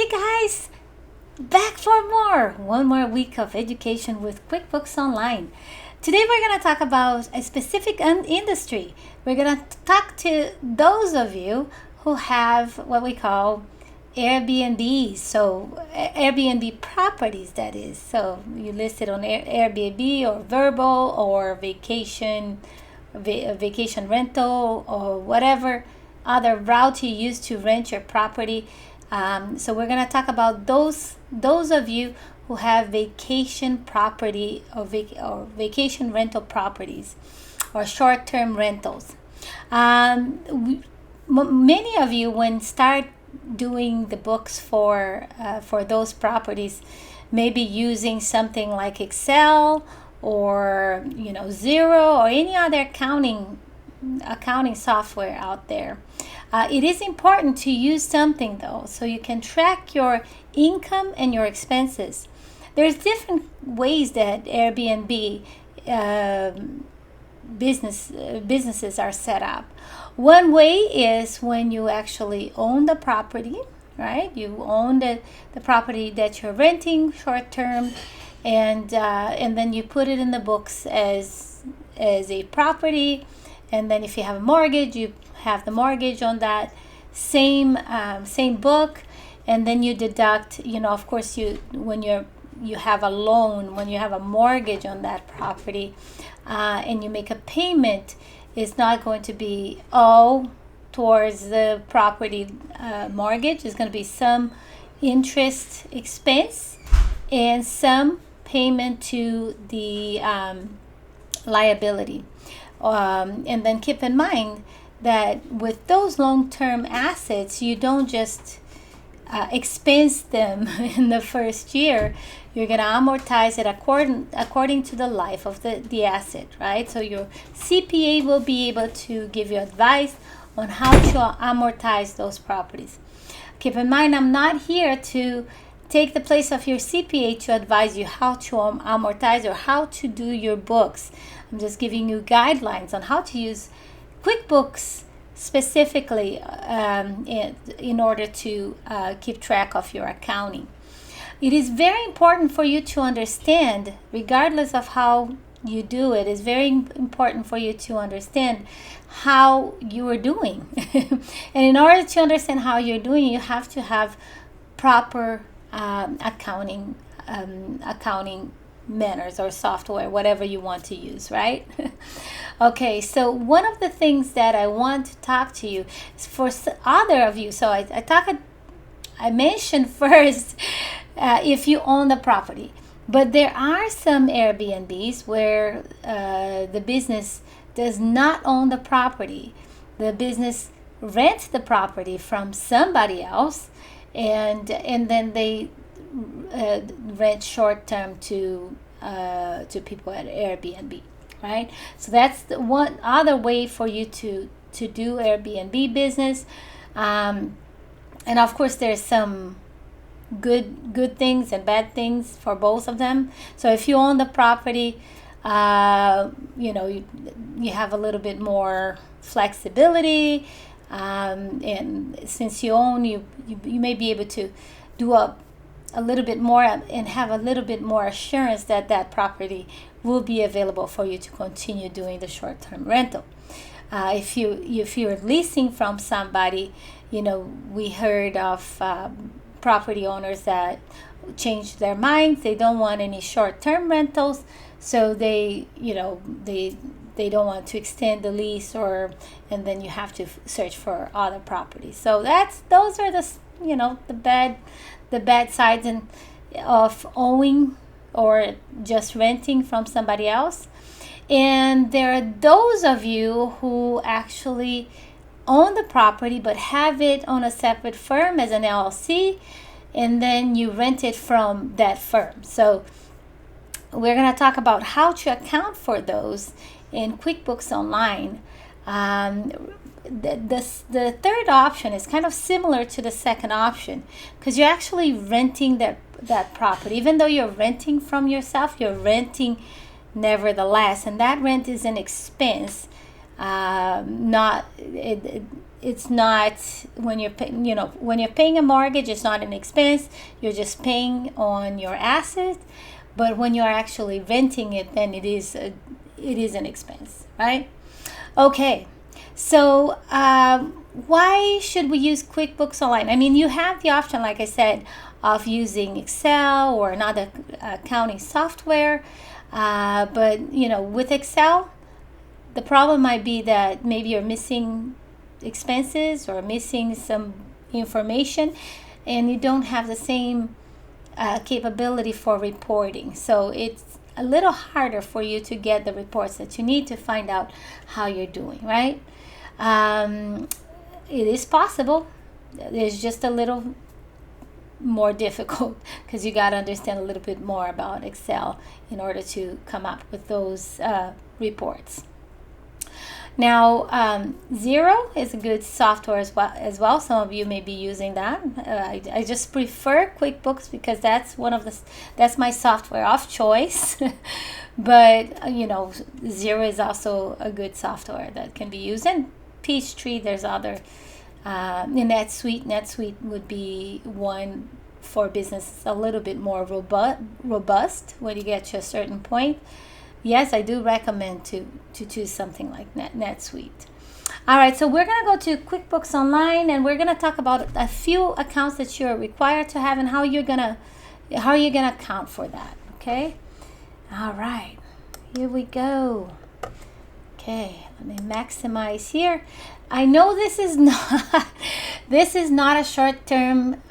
Hey guys, back for one more week of education with QuickBooks Online. Today we're going to talk about a specific industry. We're going to talk to those of you who have what we call Airbnb, so Airbnb properties, that is. So you listed on Airbnb or VRBO or vacation rental or whatever other route you use to rent your property. So we're going to talk about those of you who have vacation property or vacation rental properties or short-term rentals. Many of you, when start doing the books for those properties, maybe using something like Excel or Xero or any other accounting software out there. It is important to use something though, so you can track your income and your expenses. There's different ways that Airbnb businesses are set up. One way is when you actually own the property, right? You own the property that you're renting short term, and then you put it in the books as a property. And then if you have a mortgage, you have the mortgage on that same book, and then you deduct, of course, when you have a loan, when you have a mortgage on that property, and you make a payment, it's not going to be all towards the property mortgage. It's going to be some interest expense and some payment to the liability. And then keep in mind that with those long-term assets, you don't just expense them in the first year. You're going to amortize it according to the life of the asset, right? So your CPA will be able to give you advice on how to amortize those properties. Keep in mind, I'm not here to take the place of your CPA to advise you how to amortize or how to do your books. I'm just giving you guidelines on how to use QuickBooks specifically in order to keep track of your accounting. It is very important for you to understand, regardless of how you do it, it's very important for you to understand how you are doing. And in order to understand how you're doing, you have to have proper accounting manners or software, whatever you want to use, right? Okay, so one of the things that I want to talk to you is for other of you. So I mentioned first if you own the property, but there are some Airbnbs where the business does not own the property. The business rents the property from somebody else, and then they rent short term to people at Airbnb, right? So that's the one other way for you to do Airbnb business, and of course there's some good things and bad things for both of them. So if you own the property, you have a little bit more flexibility, and since you own, you may be able to do a little bit more and have a little bit more assurance that that property will be available for you to continue doing the short-term rental. If you're leasing from somebody, we heard of property owners that changed their minds. They don't want any short-term rentals, so they don't want to extend the lease, and then you have to search for other properties. So those are the bad sides of owning or just renting from somebody else. And there are those of you who actually own the property but have it on a separate firm as an LLC, and then you rent it from that firm. So we're going to talk about how to account for those in QuickBooks Online. The third option is kind of similar to the second option, because you're actually renting that property. Even though you're renting from yourself, you're renting nevertheless, and that rent is an expense. it's not, when you're when you're paying a mortgage, it's not an expense. You're just paying on your asset. But when you're actually renting it, then it is an expense, right? Okay, so why should we use QuickBooks Online? I mean, you have the option, like I said, of using Excel or another accounting software, but with Excel, the problem might be that maybe you're missing expenses or missing some information, and you don't have the same capability for reporting. So it's a little harder for you to get the reports that you need to find out how you're doing, right? It is possible. It's just a little more difficult because you got to understand a little bit more about Excel in order to come up with those reports. Now, Xero is a good software as well. Some of you may be using that. I just prefer QuickBooks because that's my software of choice. But Xero is also a good software that can be used. And Peachtree, there's other. NetSuite would be one for business a little bit more robust when you get to a certain point. Yes, I do recommend to choose something like NetSuite. All right, so we're going to go to QuickBooks Online, and we're going to talk about a few accounts that you're required to have and how you're going to account for that, okay? All right, here we go. Okay, let me maximize here. I know this is not a short-term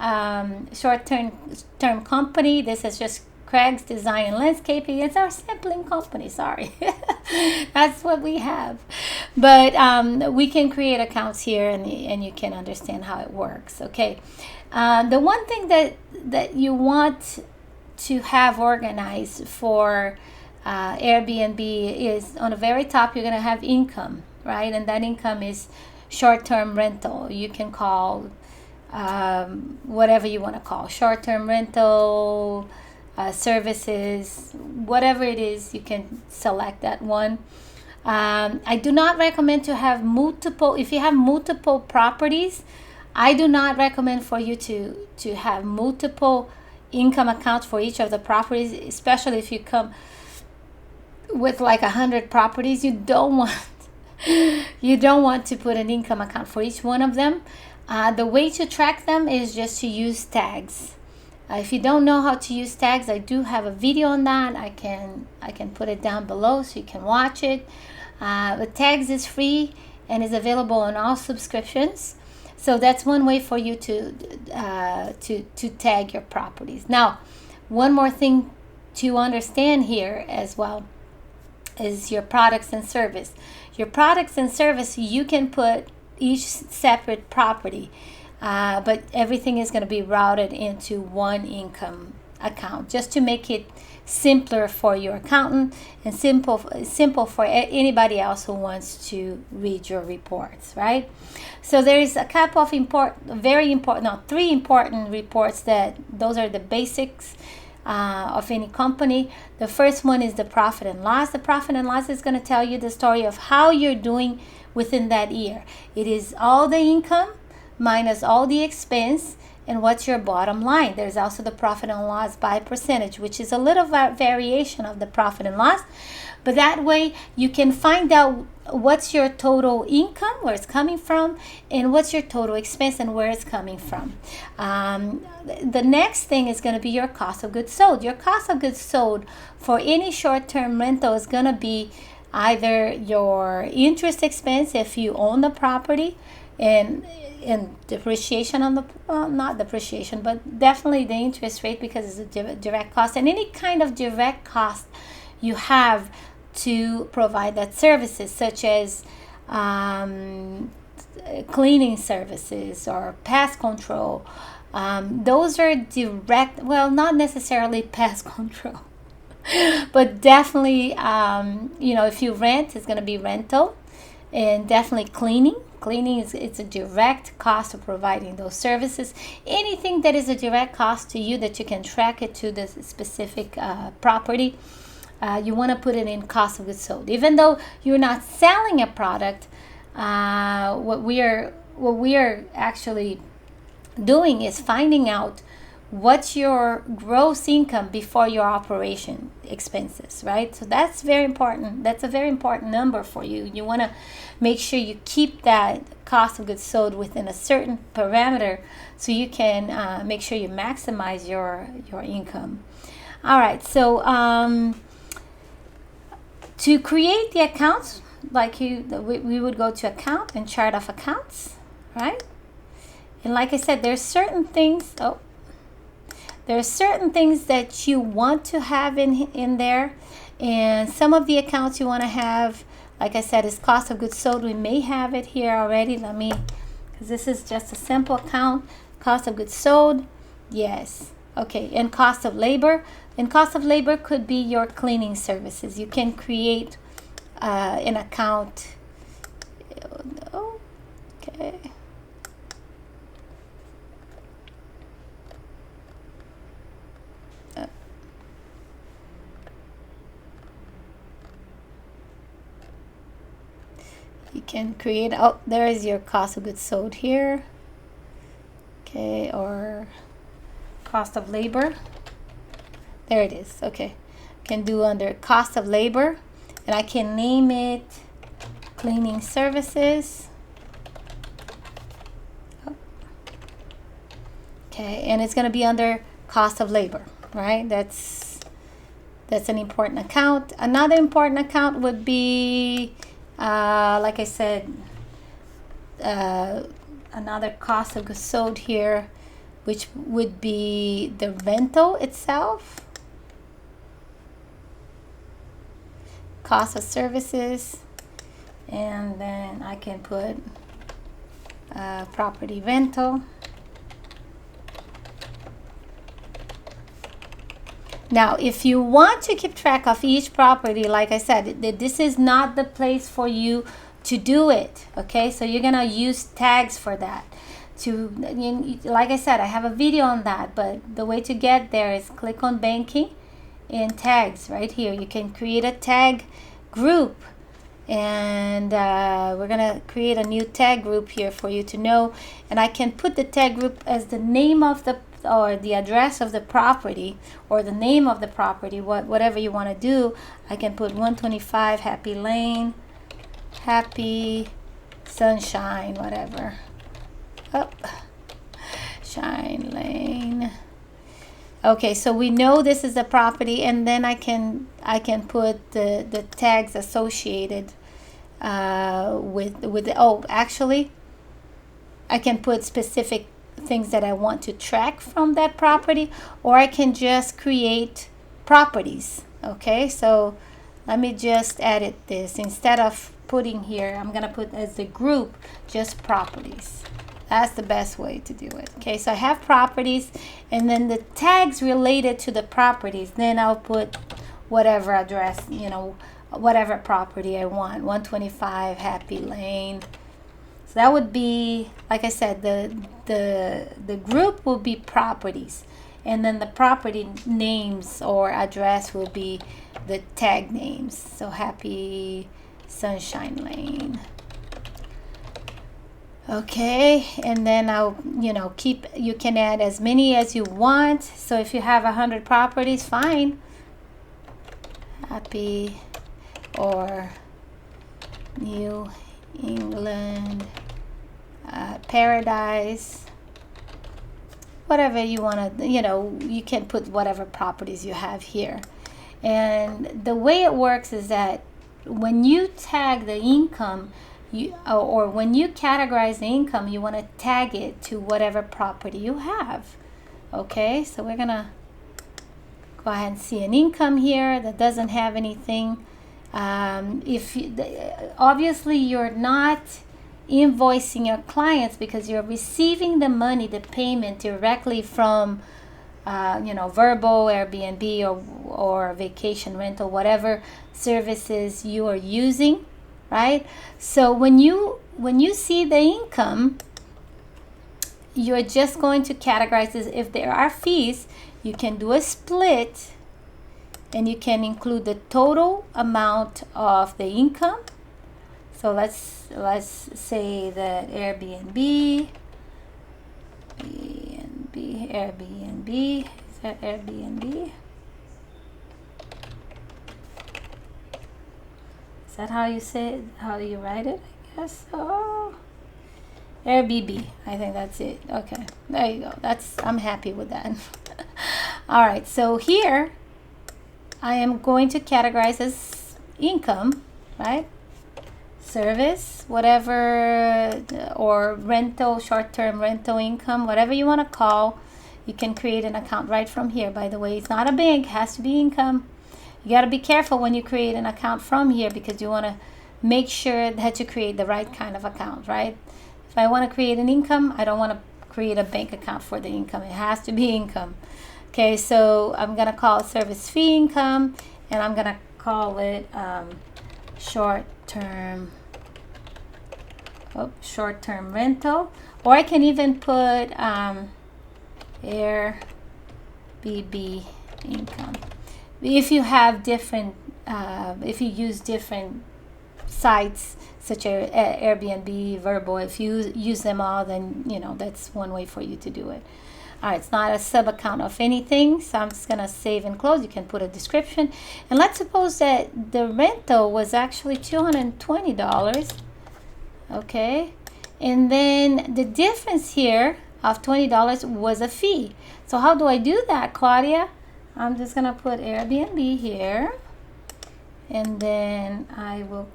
company. This is just Craig's Design and Landscaping. It's our sampling company, sorry. That's what we have. But we can create accounts here, and you can understand how it works, okay? The one thing that you want to have organized for AirBNB is on the very top, you're going to have income, right? And that income is short-term rental. You can call whatever you want to call short-term rental, services, whatever it is, you can select that one. I do not recommend to have multiple. If you have multiple properties, I do not recommend for you to have multiple income accounts for each of the properties, especially if you come with like 100 properties. You don't want to put an income account for each one of them. The way to track them is just to use tags. If you don't know how to use tags, I do have a video on that. I can put it down below so you can watch it. But tags is free and is available on all subscriptions. So that's one way for you to tag your properties. Now, one more thing to understand here as well is your products and service. Your products and service, you can put each separate property, but everything is going to be routed into one income account just to make it simpler for your accountant and simple for anybody else who wants to read your reports, right? So there is a couple of three important reports those are the basics of any company. The first one is the profit and loss. The profit and loss is going to tell you the story of how you're doing within that year. It is all the income minus all the expense and what's your bottom line. There's also the profit and loss by percentage, which is a little variation of the profit and loss, but that way you can find out what's your total income, where it's coming from, and what's your total expense and where it's coming from. The next thing is going to be your cost of goods sold. Your cost of goods sold for any short-term rental is going to be either your interest expense if you own the property, and depreciation on the not depreciation, but definitely the interest rate, because it's a direct cost, and any kind of direct cost you have to provide that services, such as cleaning services or pest control. Those are direct, well, not necessarily pest control, but definitely, if you rent, it's going to be rental, and definitely cleaning. Cleaning it's a direct cost of providing those services. Anything that is a direct cost to you that you can track it to the specific property, you want to put it in cost of goods sold. Even though you're not selling a product, what we are what we are actually doing is finding out what's your gross income before your operation expenses, right? So that's very important. That's a very important number for you. You want to make sure you keep that cost of goods sold within a certain parameter so you can make sure you maximize your income. All right, so to create the accounts, like we would go to account and chart of accounts, right? And like I said, there's certain things. There are certain things that you want to have in there, and some of the accounts you want to have, like I said, is cost of goods sold. We may have it here already. Because this is just a simple account. Cost of goods sold, yes. Okay, and cost of labor. And cost of labor could be your cleaning services. You can create an account. Okay. You can create, there is your cost of goods sold here. Okay, or cost of labor. There it is. Okay, can do under cost of labor, and I can name it cleaning services. Okay, and it's going to be under cost of labor, right? That's an important account. Another important account would be, like I said, another cost of goods sold here, which would be the rental itself. Cost of services, and then I can put property rental. Now, if you want to keep track of each property, like I said, this is not the place for you to do it, okay? So you're gonna use tags for that. Like I said, I have a video on that, but the way to get there is click on banking and tags right here. You can create a tag group, and we're gonna create a new tag group here for you to know, and I can put the tag group as the name of the address of the property, or the name of the property, whatever you want to do. I can put 125 Happy Lane, Happy Sunshine, whatever. Shine Lane. Okay, so we know this is the property, and then I can put the tags associated with actually I can put specific things that I want to track from that property, or I can just create properties. Okay, so let me just edit this. Instead of putting here, I'm gonna put as the group just properties. That's the best way to do it. Okay, so I have properties, and then the tags related to the properties, then I'll put whatever address, whatever property I want. 125 Happy Lane. So that would be, like I said, the group will be properties, and then the property names or address will be the tag names. So Happy Sunshine Lane. Okay, and then I'll you can add as many as you want. So if you have 100 properties, fine. Happy or New England Paradise, whatever you want to, you can put whatever properties you have here. And the way it works is that when you tag the income, or when you categorize the income, you want to tag it to whatever property you have. Okay, so we're gonna go ahead and see an income here that doesn't have anything. Obviously you're not invoicing your clients because you're receiving the money, the payment directly from VRBO, AirBNB, or vacation rental, whatever services you are using, right? So when you see the income, you're just going to categorize this. If there are fees, you can do a split, and you can include the total amount of the income. So let's say that Airbnb, Airbnb, is that Airbnb? Is that how you say it? How do you write it? I guess so. AirBnB, I think that's it. Okay, there you go. I'm happy with that. All right, so here I am going to categorize as income, right? Service, whatever, or rental, short-term rental income, whatever you want to call. You can create an account right from here. By the way, it's not a bank, it has to be income. You got to be careful when you create an account from here, because you want to make sure that you create the right kind of account, right? If I want to create an income, I don't want to create a bank account for the income. It has to be income. Okay, so I'm going to call it service fee income, and I'm going to call it short-term rental. Or I can even put AirBNB income. If you have different, if you use different sites such as AirBNB, VRBO, if you use them all, then that's one way for you to do it. All right, it's not a sub account of anything, so I'm just gonna save and close. You can put a description, and let's suppose that the rental was actually $220. Okay, and then the difference here of $20 was a fee. So how do I do that, Claudia? I'm just gonna put Airbnb here, and then I will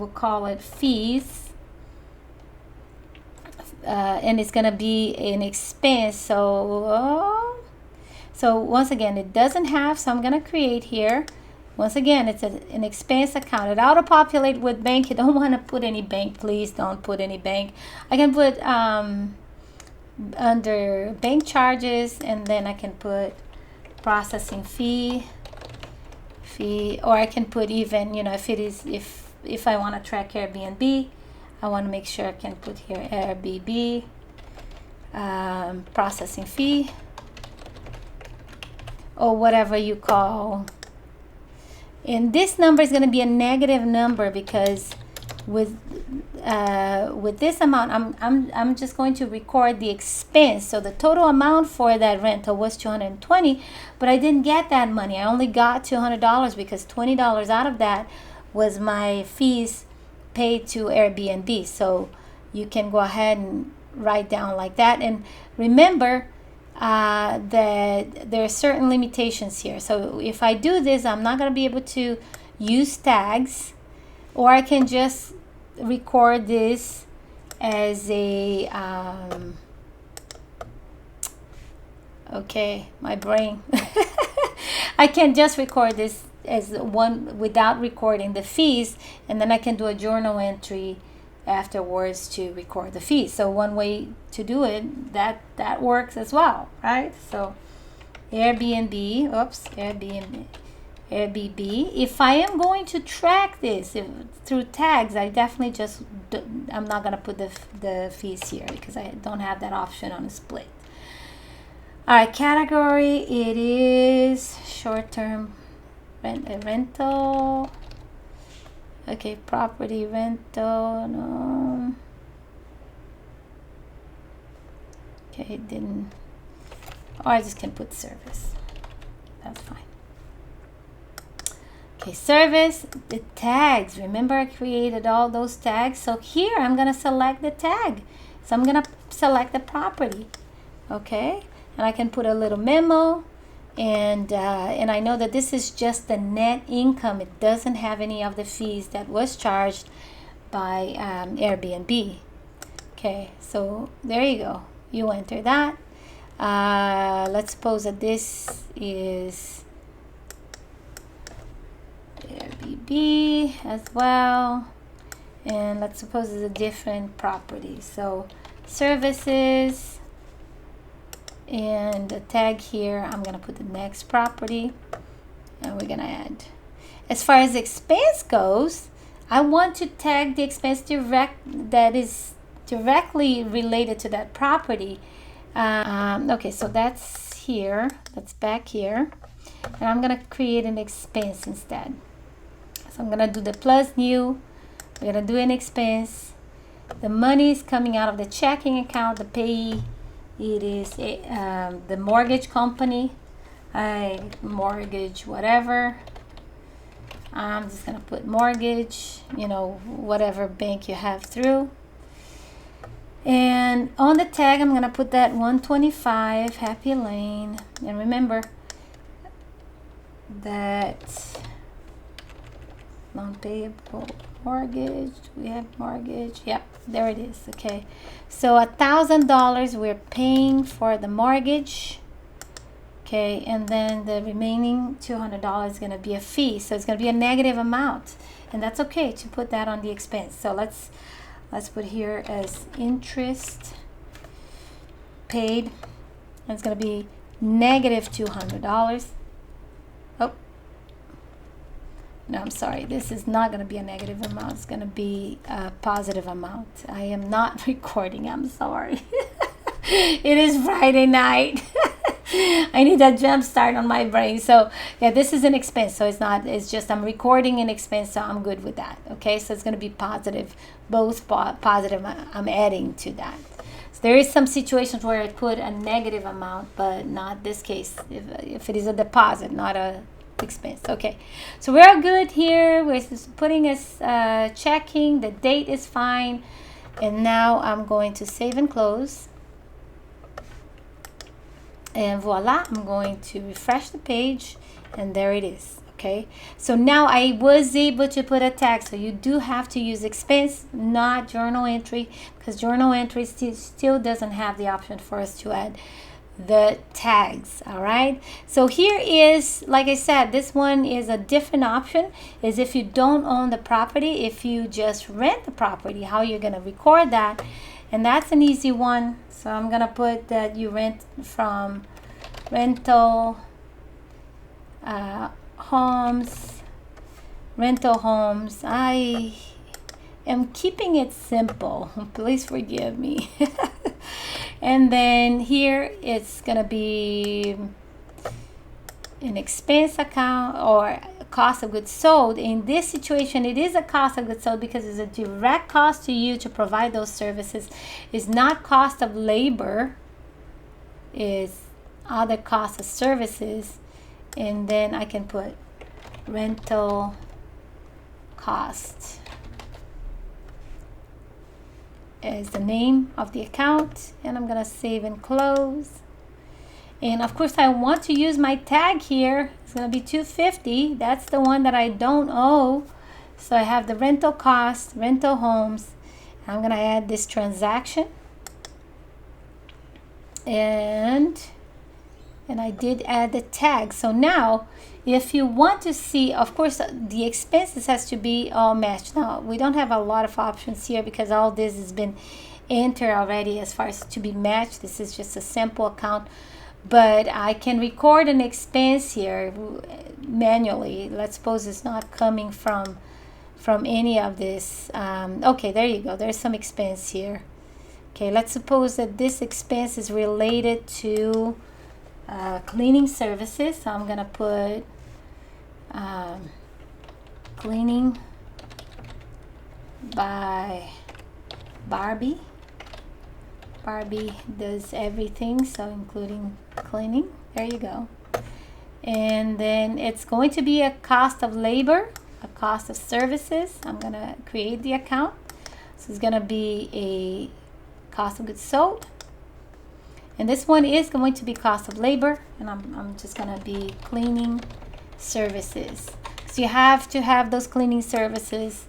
call it fees, and it's gonna be an expense. So once again, it doesn't have, so I'm gonna create here. Once again, it's an expense account. It auto-populate with bank. You don't want to put any bank, please don't put any bank. I can put under bank charges, and then I can put processing fee, or I can put even, if I want to track Airbnb, I want to make sure I can put here AirBNB processing fee, or whatever you call. And this number is going to be a negative number, because with this amount, I'm just going to record the expense. So the total amount for that rental was $220, but I didn't get that money. I only got $200 because $20 out of that was my fees paid to Airbnb. So you can go ahead and write down like that, and remember that there are certain limitations here. So if I do this, I'm not going to be able to use tags, or I can just record this as a okay, my brain. I can just record this as one without recording the fees, and then I can do a journal entry afterwards to record the fees. So one way to do it, that works as well, right? So Airbnb, if I am going to track this through tags, I definitely I'm not going to put the fees here, because I don't have that option on the split. All right, category, it is short-term rental. Okay, property rental, no. Okay, it didn't. Or I just can put service. That's fine. Okay, service, the tags. Remember I created all those tags? So here I'm going to select the tag. So I'm going to select the property. Okay, and I can put a little memo. And I know that this is just the net income. It doesn't have any of the fees that was charged by Airbnb. Okay, so there you go. You enter that. Let's suppose that this is Airbnb as well. And let's suppose it's a different property. So services. And the tag here, I'm going to put the next property, and we're going to add. As far as expense goes, I want to tag the expense that is directly related to that property. Okay, so that's here. That's back here. And I'm going to create an expense instead. So I'm going to do the plus new We're gonna do an expense. The money is coming out of the checking account. The payee, it is the mortgage company, mortgage whatever. I'm just gonna put mortgage, whatever bank you have through. And on the tag, I'm gonna put that 125 Happy Lane. And remember that non-payable mortgage. We have mortgage. Yep, there it is. Okay, so $1,000 we're paying for the mortgage. Okay, and then the remaining $200 is going to be a fee, so it's going to be a negative amount, and that's okay to put that on the expense. So let's put here as interest paid, and it's going to be negative $200. Oh, no, I'm sorry, this is not going to be a negative amount. It's going to be a positive amount. I am not recording, I'm sorry. It is Friday night. I need a jump start on my brain. So yeah, this is an expense, so it's just I'm recording an expense, so I'm good with that. Okay, so it's going to be positive, both positive. I'm adding to that. So there is some situations where I put a negative amount, but not this case, if it is a deposit, not a expense. Okay, so we're good here. We're just putting as checking. The date is fine, and now I'm going to save and close. And voila, I'm going to refresh the page, and there it is. Okay, so now I was able to put a tag. So you do have to use expense, not journal entry, because journal entry still doesn't have the option for us to add the tags. All right, so here is, like I said, this one is a different option. Is if you don't own the property, if you just rent the property, how you're going to record that. And that's an easy one. So I'm gonna put that you rent from rental homes. I am keeping it simple. Please forgive me. And then here it's gonna be an expense account or cost of goods sold. In this situation, it is a cost of goods sold because it's a direct cost to you to provide those services. It's not cost of labor, it's other costs of services. And then I can put rental cost as the name of the account, and I'm gonna save and close. And of course I want to use my tag here. It's going to be $250. That's the one that I don't owe. So I have the rental cost, rental homes. I'm going to add this transaction. And I did add the tag. So now if you want to see, of course the expenses has to be all matched. Now we don't have a lot of options here because all this has been entered already as far as to be matched. This is just a simple account. But I can record an expense here manually. Let's suppose it's not coming from any of this. Okay, there you go. There's some expense here. Okay, let's suppose that this expense is related to cleaning services. So I'm going to put cleaning by Barbie. Barbie does everything, so including cleaning. There you go. And then it's going to be a cost of labor, a cost of services. I'm going to create the account. So it's going to be a cost of goods sold. And this one is going to be cost of labor. And I'm just going to be cleaning services. So you have to have those cleaning services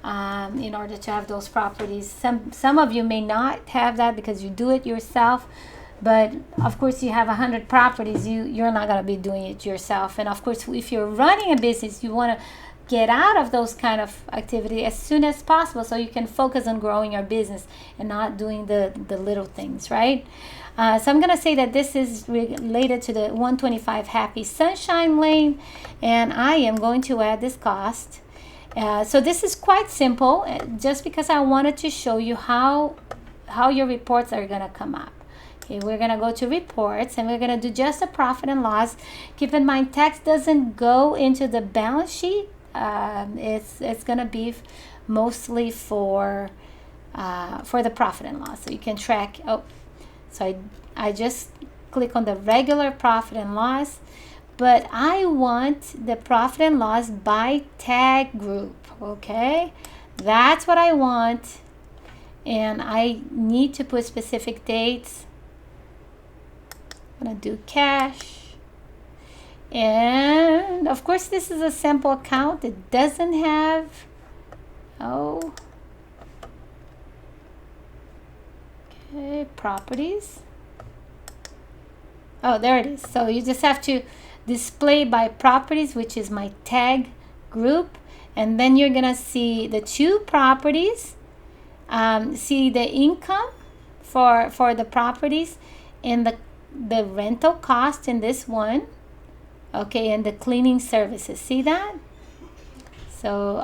in order to have those properties. Some of you may not have that because you do it yourself, but of course you have 100 properties, you're not going to be doing it yourself. And of course if you're running a business, you want to get out of those kind of activity as soon as possible so you can focus on growing your business and not doing the little things, right? So I'm going to say that this is related to the 125 Happy Sunshine Lane, and I am going to add this cost. So this is quite simple, just because I wanted to show you how your reports are going to come up. Okay, we're going to go to reports and we're going to do just a profit and loss. Keep in mind, tax doesn't go into the balance sheet. It's going to be mostly for the profit and loss. So you can track. So I just click on the regular profit and loss, but I want the profit and loss by tag group. Okay, that's what I want, and I need to put specific dates. I'm gonna do cash. And of course, this is a sample account. It doesn't have, okay, properties. Oh, there it is. So you just have to display by properties, which is my tag group. And then you're gonna see the two properties, see the income for the properties, and the rental cost in this one. Okay, and the cleaning services. See that? So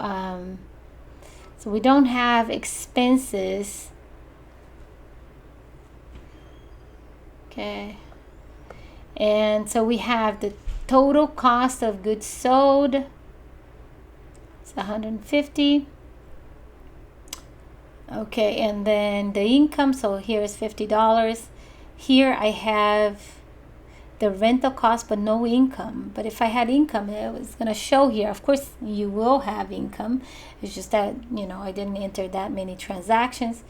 so we don't have expenses. Okay, and so we have the total cost of goods sold. It's 150. Okay, and then the income. So here is $50. Here I have the rental cost, but no income. But if I had income, it was going to show here. Of course, you will have income. It's just that, I didn't enter that many transactions.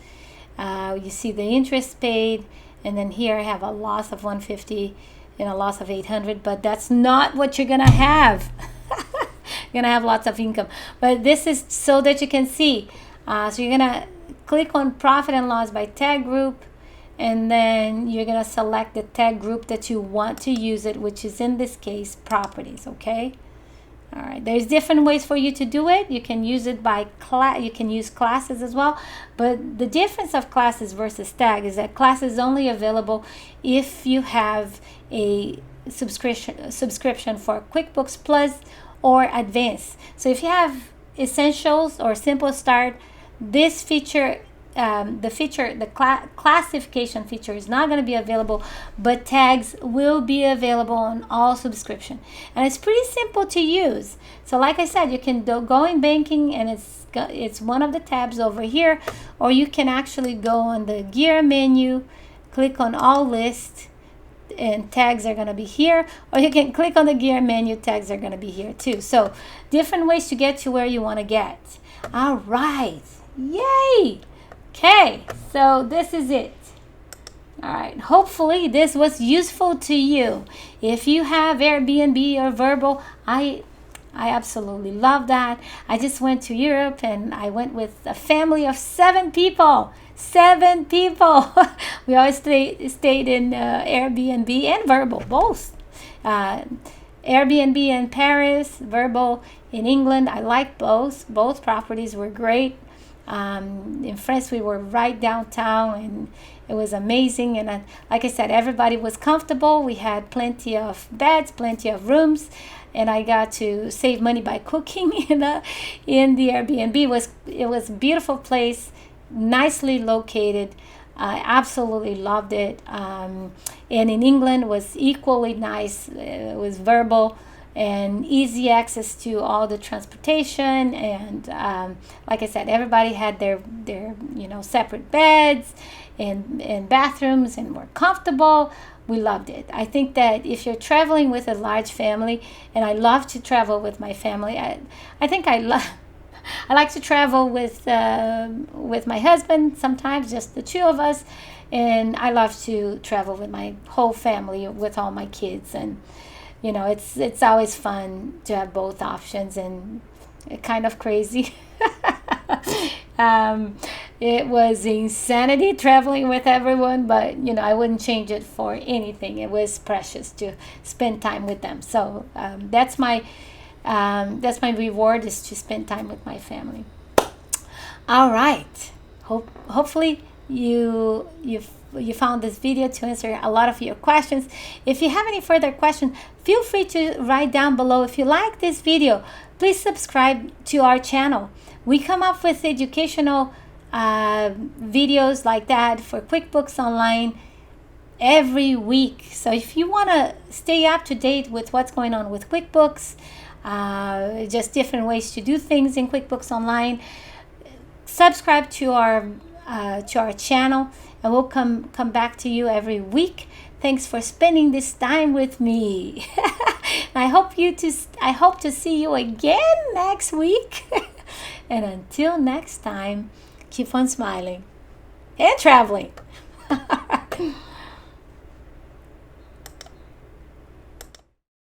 You see the interest paid, and then here I have a loss of 150 and a loss of 800, but that's not what you're going to have. You're going to have lots of income. But this is so that you can see. So you're going to click on profit and loss by tag group, and then you're going to select the tag group that you want to use it, which is in this case properties. Okay, all right, there's different ways for you to do it. You can use it by class. You can use classes as well, but the difference of classes versus tag is that class is only available if you have a subscription for QuickBooks Plus or Advanced. So if you have Essentials or Simple Start, this feature, the classification feature is not going to be available, but tags will be available on all subscription, and it's pretty simple to use. So like I said, you can go in banking, and it's one of the tabs over here, or you can actually go on the gear menu, click on all list, and tags are going to be here, or you can click on the gear menu, tags are going to be here too. So different ways to get to where you want to get. All right, yay. Okay, so this is it. All right, hopefully this was useful to you. If you have Airbnb or VRBO, I absolutely love that. I just went to Europe, and I went with a family of 7 people. 7 people. We always stayed in Airbnb and VRBO, both. Airbnb in Paris, VRBO in England. I like both. Both properties were great. In France, we were right downtown, and it was amazing. And like I said, everybody was comfortable. We had plenty of beds, plenty of rooms, and I got to save money by cooking in the Airbnb. It was a beautiful place, nicely located. I absolutely loved it. And in England was equally nice. It was VRBO and easy access to all the transportation, and like I said, everybody had their separate beds and bathrooms, and were comfortable. We loved it. I think that if you're traveling with a large family, and I love to travel with my family, I think I like to travel with my husband, sometimes just the two of us, and I love to travel with my whole family, with all my kids. And it's always fun to have both options, and kind of crazy. It was insanity traveling with everyone, but I wouldn't change it for anything. It was precious to spend time with them. So that's my reward, is to spend time with my family. All right. Hopefully you found this video to answer a lot of your questions. If you have any further questions, feel free to write down below. If you like this video, please subscribe to our channel. We come up with educational videos like that for QuickBooks Online every week. So if you want to stay up to date with what's going on with QuickBooks, just different ways to do things in QuickBooks Online, subscribe to our channel, and we'll come back to you every week. Thanks for spending this time with me. I hope to see you again next week. And until next time, keep on smiling and traveling.